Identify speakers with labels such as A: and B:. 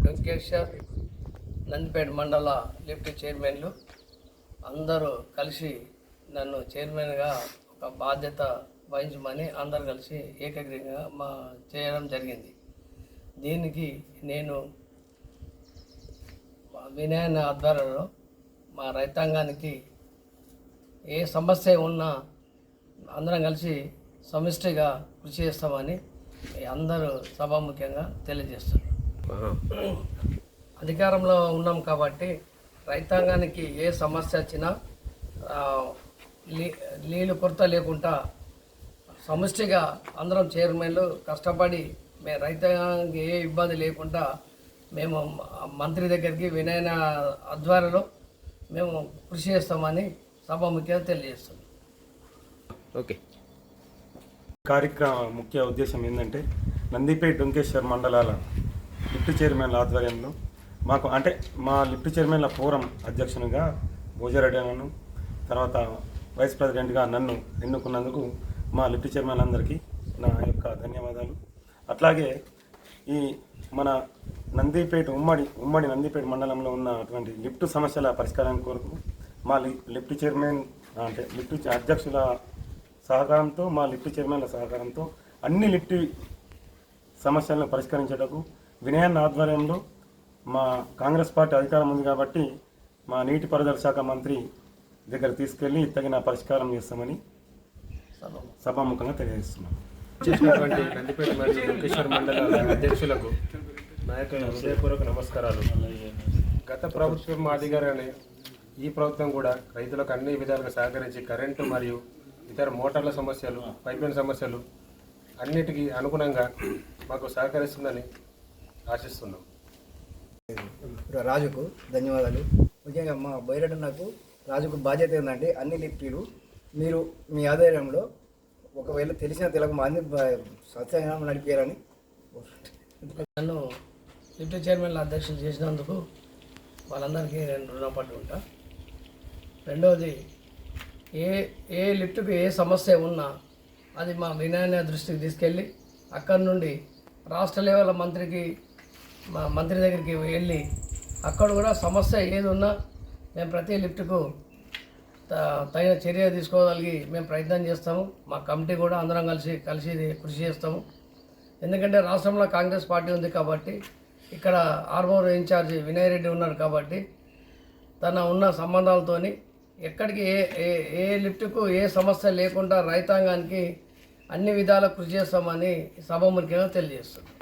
A: వెంకటేశ్వర్ నందిపేట మండల లిఫ్ట్ చైర్మన్లు అందరూ కలిసి నన్ను చైర్మన్గా ఒక బాధ్యత వహించమని అందరూ కలిసి ఏకగ్రీవంగా చేయడం జరిగింది. దీనికి నేను వినయన ఆధ్వర్యంలో మా రైతాంగానికి ఏ సమస్య ఉన్నా అందరం కలిసి సమిష్టిగా కృషి చేస్తామని అందరూ సభాముఖ్యంగా తెలియజేస్తున్నారు. అధికారంలో ఉన్నాం కాబట్టి రైతాంగానికి ఏ సమస్య వచ్చినా నీళ్ళు కొరత లేకుండా సమిష్టిగా అందరం చైర్మన్లు కష్టపడి మేము రైతాంగానికి ఏ ఇబ్బంది లేకుండా మేము మంత్రి దగ్గరికి వినయన ఆధ్వర్యంలో మేము కృషి చేస్తామని సభాముఖ్యంగా తెలియజేస్తున్నాం.
B: ఓకే. కార్యక్రమ ముఖ్య ఉద్దేశం ఏంటంటే నందిపేట వెంకటేశ్వర్ మండలాల లిఫ్ట్ చైర్మన్ల ఆధ్వర్యంలో మాకు అంటే మా లిఫ్ట్ చైర్మన్ల ఫోరం అధ్యక్షునిగా భోజారెడ్డి అన్నను, తర్వాత వైస్ ప్రెసిడెంట్గా నన్ను ఎన్నుకున్నందుకు మా లిఫ్ట్ చైర్మన్లందరికీ నా యొక్క ధన్యవాదాలు. అట్లాగే ఈ మన నందిపేట ఉమ్మడి నందిపేట మండలంలో ఉన్నటువంటి లిఫ్ట్ సమస్యల పరిష్కారం కొరకు మా లిఫ్ట్ చైర్మన్ అంటే లిఫ్ట్ అధ్యక్షుల సహకారంతో మా లిఫ్ట్ చైర్మన్ల సహకారంతో అన్ని లిఫ్ట్ సమస్యలను పరిష్కరించేటకు వినయన్ ఆధ్వర్యంలో మా కాంగ్రెస్ పార్టీ అధికారం ఉంది కాబట్టి మా నీటిపారుదల శాఖ మంత్రి దగ్గర తీసుకెళ్లి తగిన పరిష్కారం చేస్తామని సభాముఖంగా తెలియజేస్తున్నాం.
C: చేసినటువంటి నందిపేట మరియు వెంకటేశ్వర మండల అధ్యక్షులకు నాయకుల హృదయపూర్వక నమస్కారాలు. గత ప్రభుత్వం మాదిరిగానే ఈ ప్రభుత్వం కూడా రైతులకు అన్ని విధాలుగా సహకరించి కరెంటు మరియు ఇతర మోటార్ల సమస్యలు, పైప్లైన్ సమస్యలు అన్నిటికీ అనుగుణంగా మాకు సహకరిస్తుందని ఆశిస్తున్నాం.
D: రాజుకు ధన్యవాదాలు. ముఖ్యంగా మా బైరెడ్డి నాకు రాజుకు బాధ్యత ఏంటంటే అన్ని లిఫ్టీలు మీరు మీ ఆధ్వర్యంలో ఒకవేళ తెలిసిన తెలకు మంది సత్సంగం నడిపారని
A: నన్ను లిఫ్ట్ చైర్మన్ల అధ్యక్షులు చేసినందుకు వాళ్ళందరికీ నేను రుణపడి ఉంటా. రెండవది ఏ లిఫ్ట్కి ఏ సమస్య ఉన్నా అది మా వినయన దృష్టికి తీసుకెళ్ళి అక్కడి నుండి రాష్ట్ర లెవెల్ మా మంత్రి దగ్గరికి వెళ్ళి అక్కడ కూడా సమస్య ఏది ఉన్నా మేము ప్రతి లిఫ్ట్కు తగిన చర్య తీసుకోగలిగి మేము ప్రయత్నం చేస్తాము. మా కమిటీ కూడా అందరం కలిసి కృషి చేస్తాము. ఎందుకంటే రాష్ట్రంలో కాంగ్రెస్ పార్టీ ఉంది కాబట్టి ఇక్కడ ఆర్మూర్ ఇన్ఛార్జి వినయ్ రెడ్డి ఉన్నాడు కాబట్టి తన ఉన్న సంబంధాలతోని ఎక్కడికి ఏ లిఫ్ట్కు ఏ సమస్య లేకుండా రైతాంగానికి అన్ని విధాలా కృషి చేస్తామని సభాముఖ్యంగా తెలియజేస్తున్నాం.